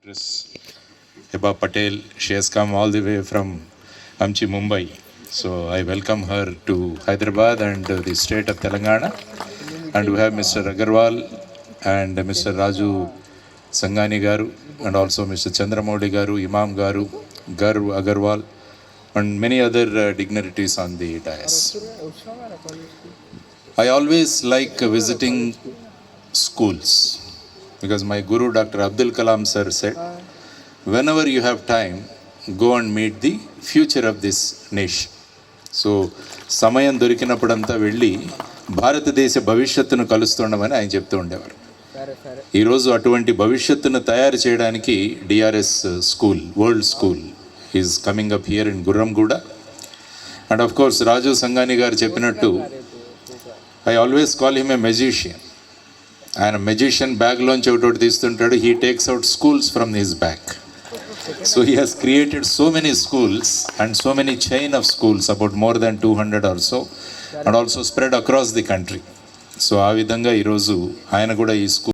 Actress Heba Patel. She has come all the way from Amchi, Mumbai. So I welcome her to Hyderabad and the state of Telangana. And we have Mr. Agarwal and Mr. Raju Sangani Garu and also Mr. Chandramouli Garu, Imam Garu, Garu Agarwal and many other dignitaries on the dais. I always like visiting schools because my guru Dr. Abdul Kalam sir said, whenever you have time, go and meet the future of this nation. So సమయం దొరికినప్పుడంతా వెళ్ళి భారతదేశ భవిష్యత్తును కలుస్తుండమని ఆయన చెప్తూ ఉండేవారు. ఈరోజు అటువంటి భవిష్యత్తును తయారు చేయడానికి DRS school, world school is coming up here in Gurramguda. And of course Raju Sangani garu చెప్పినట్టు I always call him a magician. ఆయన మెజిషియన్ బ్యాగ్లోంచి ఒకటి తీస్తుంటాడు. He takes out schools from his bag. So he has created so many schools and so many chain of schools, about more than 200 or so, and also spread across the country. So ఆ విధంగా ఈరోజు ఆయన కూడా ఈ school